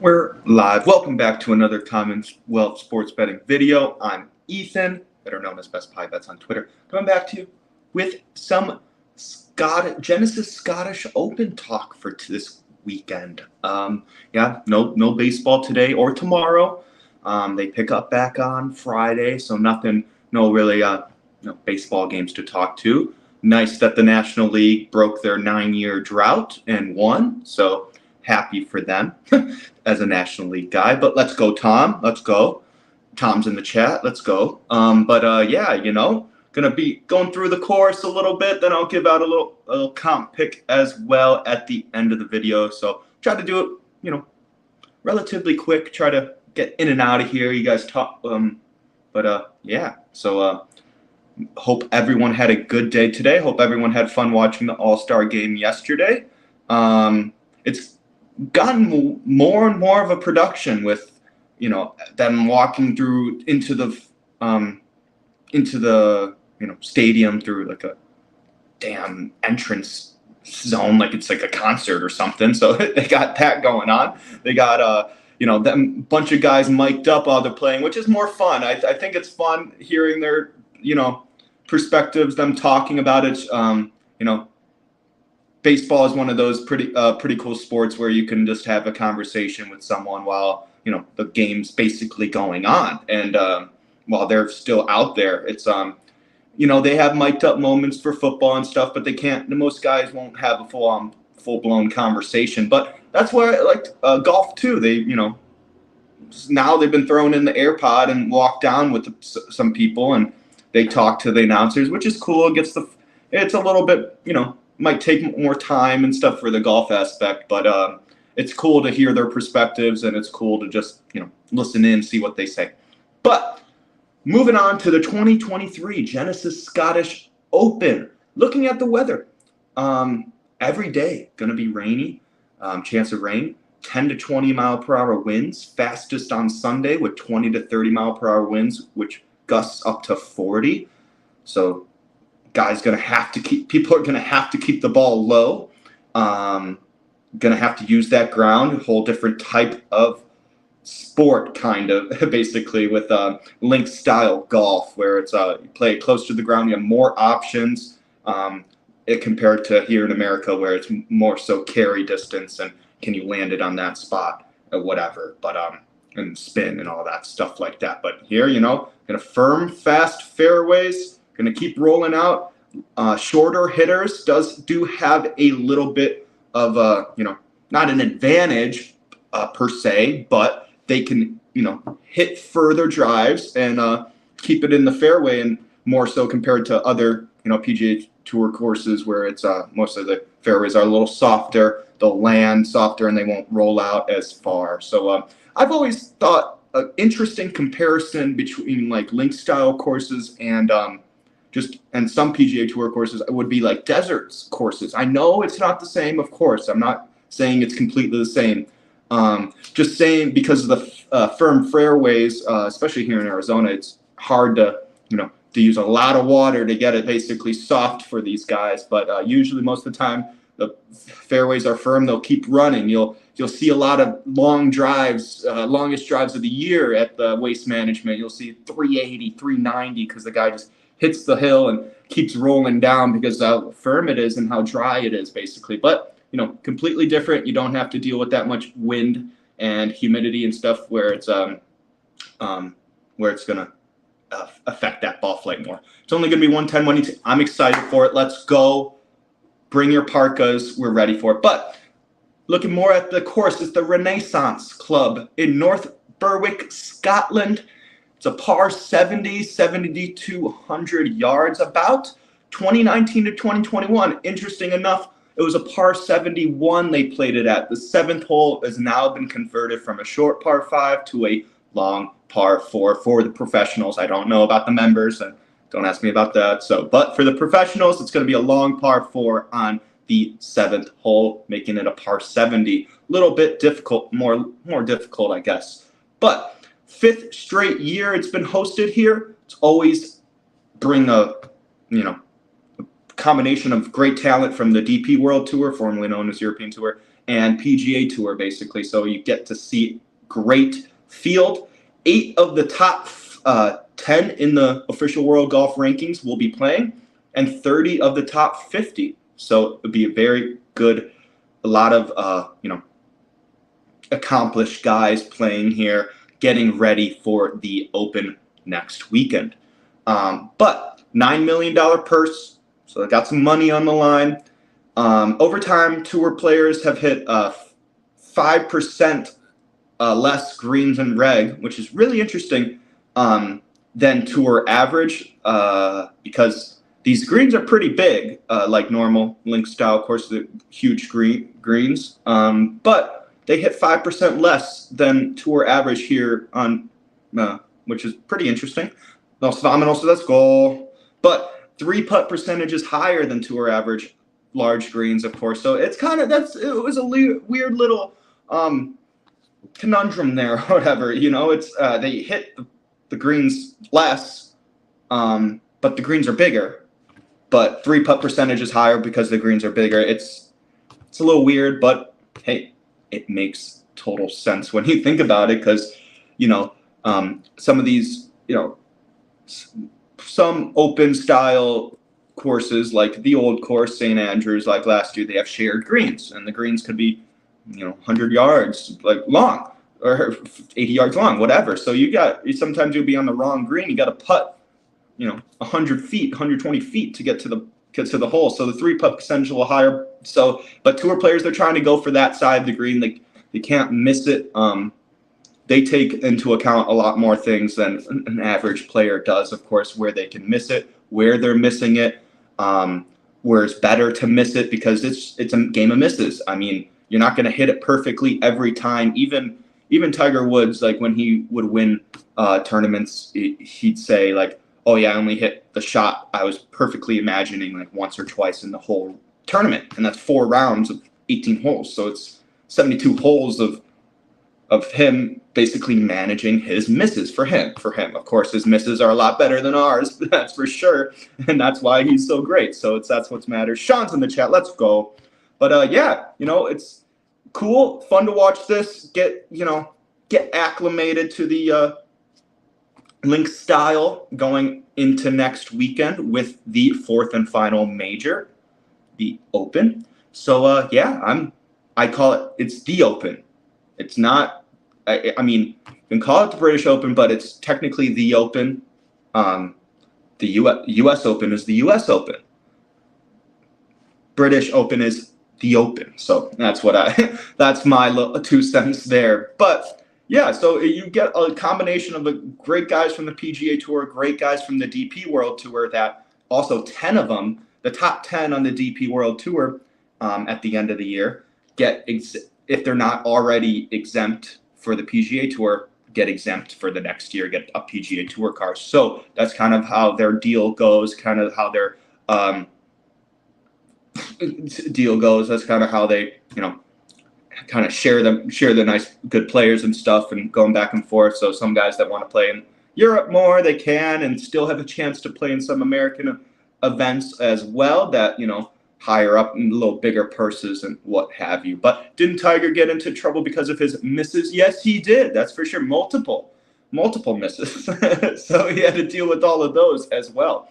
We're live. Welcome back to another Commonwealth Sports Betting video. I'm Ethan, better known as Best Pie Bets on Twitter. Coming back to you with some Genesis Scottish Open talk for this weekend. No baseball today or tomorrow. They pick up back on Friday, so no really baseball games to talk to. Nice that the National League broke their 9-year drought and won, so happy for them as a National League guy. But let's go, Tom. Let's go. Tom's in the chat. Let's go. Gonna be going through the course a little bit. Then I'll give out a little comp pick as well at the end of the video. So try to do it, relatively quick. Try to get in and out of here. You guys talk. So hope everyone had a good day today. Hope everyone had fun watching the All-Star game yesterday. It's gotten more and more of a production with, them walking through into the stadium through like a damn entrance zone, like it's like a concert or something. So they got that going on. They got them bunch of guys mic'd up while they're playing, which is more fun. I think it's fun hearing their perspectives, them talking about it. Baseball is one of those pretty cool sports where you can just have a conversation with someone while the game's basically going on, and while they're still out there. It's they have mic'd up moments for football and stuff, but they can't. Most guys won't have a full blown conversation. But that's why I liked golf too. They now they've been thrown in the AirPod and walked down with some people, and they talk to the announcers, which is cool. It's a little bit might take more time and stuff for the golf aspect, but it's cool to hear their perspectives, and it's cool to just listen in, see what they say. But moving on to the 2023 Genesis Scottish Open. Looking at the weather, every day going to be rainy, chance of rain, 10 to 20 mile per hour winds, fastest on Sunday with 20 to 30 mile per hour winds, which gusts up to 40. So people are going to have to keep the ball low. Going to have to use that ground, a whole different type of sport, kind of, basically, with link style golf, where it's you play it close to the ground. You have more options compared to here in America, where it's more so carry distance and can you land it on that spot or whatever, but and spin and all that stuff like that. But here, gonna firm, fast fairways, gonna keep rolling out. Shorter hitters do have a little bit of not an advantage per se, but they can hit further drives and keep it in the fairway, and more so compared to other PGA Tour courses where it's most of the fairways are a little softer. They'll land softer and they won't roll out as far. So I've always thought an interesting comparison between like link style courses and some PGA Tour courses would be like deserts courses. I know it's not the same, of course. I'm not saying it's completely the same. Just saying because of the firm fairways, especially here in Arizona, it's hard to use a lot of water to get it basically soft for these guys. But usually, most of the time, the fairways are firm. They'll keep running. You'll see a lot of long drives, longest drives of the year at the Waste Management. You'll see 380, 390 because the guy just hits the hill and keeps rolling down because how firm it is and how dry it is, basically. But completely different. You don't have to deal with that much wind and humidity and stuff where it's gonna affect that ball flight more. It's only gonna be 110, 118. I'm excited for it. Let's go. Bring your parkas. We're ready for it. But looking more at the course, it's the Renaissance Club in North Berwick, Scotland. It's a par 70, 7,200 yards, about 2019 to 2021. Interesting enough, it was a par 71 they played it at. The seventh hole has now been converted from a short par 5 to a long par 4 for the professionals. I don't know about the members, and don't ask me about that. But for the professionals, it's going to be a long par 4 on the seventh hole, making it a par 70. A little bit difficult, more difficult, I guess. But 5th straight year it's been hosted here. It's always bring a combination of great talent from the DP World Tour, formerly known as European Tour, and PGA Tour, basically. So you get to see great field. 8 of the top 10 in the official world golf rankings will be playing, and 30 of the top 50. So it'll be a very good, a lot of accomplished guys playing here, getting ready for the Open next weekend. But $9 million purse, so I got some money on the line. Over time, tour players have hit 5% less greens and reg, which is really interesting than tour average because these greens are pretty big, like normal link style, of course, the huge greens, but they hit 5% less than tour average here on, which is pretty interesting. Vámonos, let's go. But 3-putt percentage is higher than tour average, large greens, of course. So it's kind of, it was a weird little conundrum there, or whatever. It's they hit the greens less, but the greens are bigger. But 3-putt percentage is higher because the greens are bigger. It's a little weird, but hey, it makes total sense when you think about it, because some of these some open style courses like the old course, St. Andrews, like last year, they have shared greens, and the greens could be 100 yards long or 80 yards long, whatever. So sometimes you'll be on the wrong green, you got to putt 100 feet, 120 feet to get to the hole. So the 3-putt percentage a little higher. So, but tour players, they're trying to go for that side of the green. They can't miss it. They take into account a lot more things than an average player does, of course, where they can miss it, where they're missing it, where it's better to miss it because it's a game of misses. I mean, you're not going to hit it perfectly every time. Even Tiger Woods, like when he would win tournaments, he'd say like, oh yeah, I only hit the shot I was perfectly imagining like once or twice in the whole tournament. And that's 4 rounds of 18 holes. So it's 72 holes of him basically managing his misses for him. Of course, his misses are a lot better than ours, that's for sure. And that's why he's so great. So that's what matters. Sean's in the chat. Let's go. But yeah, it's cool, fun to watch this. Get acclimated to the link style going into next weekend with the 4th and final major, the Open. So yeah, I call it's the Open. It's not, I mean, you can call it the British Open, but it's technically the Open. The US Open is the US Open. British Open is the Open. So that's that's my 2 cents there. But yeah, so you get a combination of the great guys from the PGA Tour, great guys from the DP World Tour, that also 10 of them, the top 10 on the DP World Tour at the end of the year, if they're not already exempt for the PGA Tour, get exempt for the next year, get a PGA Tour car. So that's kind of how their deal goes, kind of how their deal goes. That's kind of how they, kind of share the nice, good players and stuff, and going back and forth. So some guys that want to play in Europe more, they can, and still have a chance to play in some American events as well that, higher up and a little bigger purses and what have you. But didn't Tiger get into trouble because of his misses? Yes, he did. That's for sure. Multiple misses. So he had to deal with all of those as well.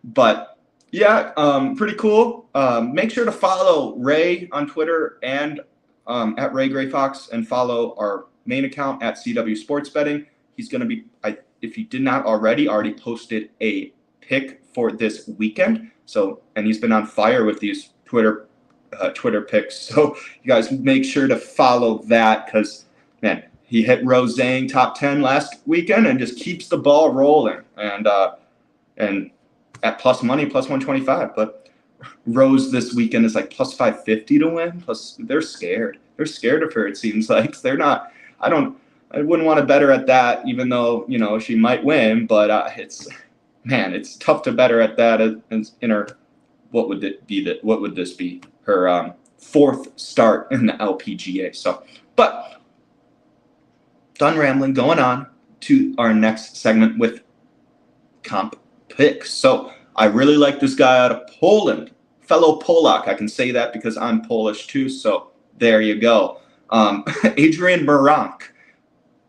But yeah, pretty cool. Make sure to follow Ray on Twitter and at Ray Gray Fox, and follow our main account at CW Sports Betting. He's going to be, if he did not already posted a pick for this weekend. So, and he's been on fire with these Twitter picks. So you guys make sure to follow that, because man, he hit Rose Zhang top 10 last weekend and just keeps the ball rolling. And at plus money, plus 125. But Rose this weekend is like plus 550 to win. Plus, they're scared. They're scared of her, it seems like. They're not. I wouldn't want to bet her at that, even though, she might win. But it's tough to bet her at that in her. What would this be? Her 4th start in the LPGA. So, but done rambling. Going on to our next segment with comp picks. So I really like this guy out of Poland, fellow Polak. I can say that because I'm Polish too. So there you go. Adrian Meronk,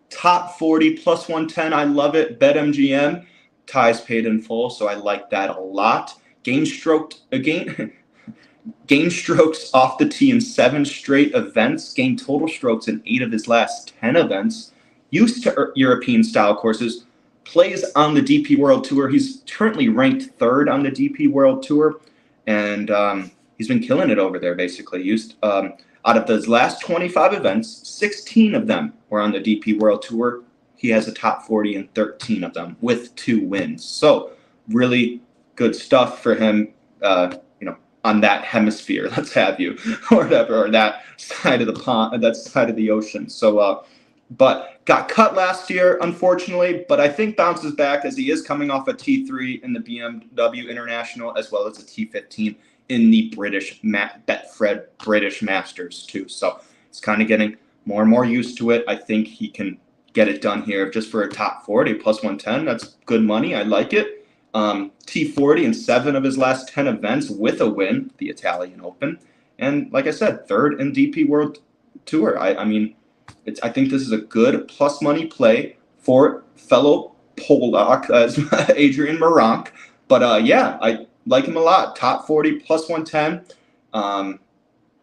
top 40 plus 110. I love it. BetMGM, ties paid in full, so I like that a lot. Gain strokes off the tee in 7 straight events. Gained total strokes in 8 of his last 10 events. Used to European style courses. Plays on the DP World Tour. He's currently ranked 3rd on the DP World Tour, and he's been killing it over there. Basically, out of those last 25 events, 16 of them were on the DP World Tour. He has a top 40 in 13 of them with 2 wins. So really good stuff for him. On that hemisphere, let's have you, or whatever, or that side of the pond, that side of the ocean. So, but got cut last year, unfortunately, but I think bounces back as he is coming off a T3 in the BMW International, as well as a T15 in the Betfred British Masters too. So it's kind of getting more and more used to it. I think he can get it done here just for a top 40 plus 110. That's good money. I like it. T40 in 7 of his last 10 events with a win, the Italian Open. And like I said, 3rd in DP World Tour. I think this is a good plus money play for fellow Polak as Adrian Meronk. But yeah, I like him a lot. Top 40 plus 110.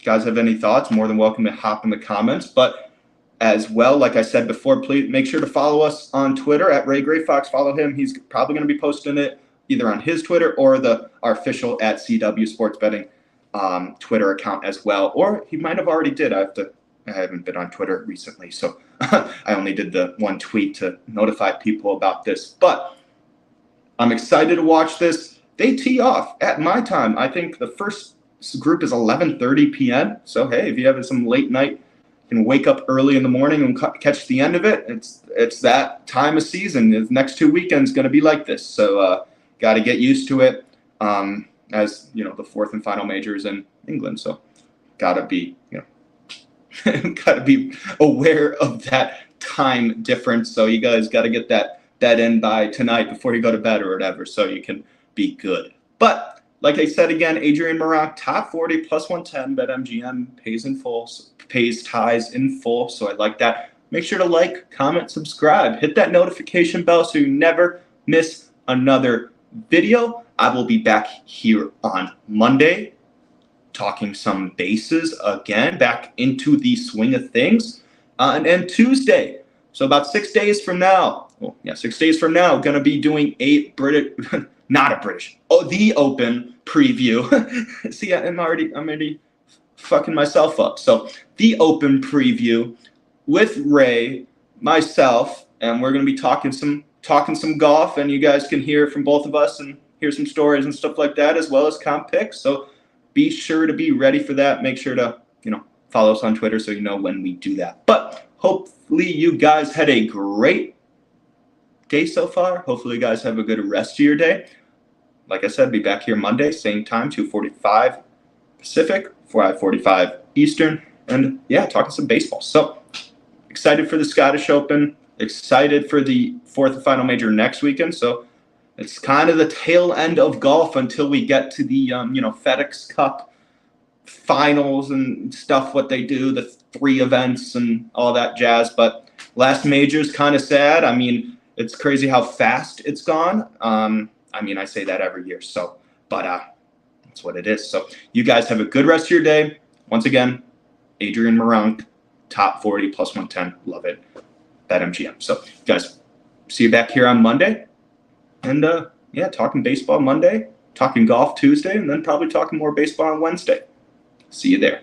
Guys have any thoughts? More than welcome to hop in the comments. But as well, like I said before, please make sure to follow us on Twitter at Ray Gray Fox. Follow him. He's probably going to be posting it either on his Twitter or our official at CW Sports Betting Twitter account as well. Or he might have already did. I haven't been on Twitter recently, so I only did the one tweet to notify people about this. But I'm excited to watch this. They tee off at my time. I think the first group is 11:30 p.m. So hey, if you have some late night, you can wake up early in the morning and catch the end of it. It's that time of season. The next 2 weekends going to be like this. So got to get used to it. As you know, the 4th and final majors in England. So got to be got to be aware of that time difference. So you guys got to get that in by tonight before you go to bed or whatever, so you can be good. But like I said again, Adrian Meronk, top 40 plus 110. BetMGM pays ties in full. So I like that. Make sure to like, comment, subscribe, hit that notification bell so you never miss another video. I will be back here on Monday talking some bases again, back into the swing of things. And Tuesday, so about 6 days from now, 6 days from now, going to be doing the Open preview. See, I'm already fucking myself up. So the Open preview with Ray, myself, and we're going to be talking some golf, and you guys can hear from both of us and hear some stories and stuff like that, as well as comp picks. So be sure to be ready for that. Make sure to, follow us on Twitter so you know when we do that. But hopefully you guys had a great day so far. Hopefully you guys have a good rest of your day. Like I said, be back here Monday, same time, 2:45 Pacific, 5:45 Eastern. And yeah, talking some baseball. So excited for the Scottish Open. Excited for the 4th and final major next weekend. So it's kind of the tail end of golf until we get to the, FedEx Cup finals and stuff, what they do, the 3 events and all that jazz. But last major is kind of sad. I mean, it's crazy how fast it's gone. I say that every year. So, but that's what it is. So you guys have a good rest of your day. Once again, Adrian Meronk, top 40 plus 110. Love it. BetMGM. So guys, see you back here on Monday. And talking baseball Monday, talking golf Tuesday, and then probably talking more baseball on Wednesday. See you there.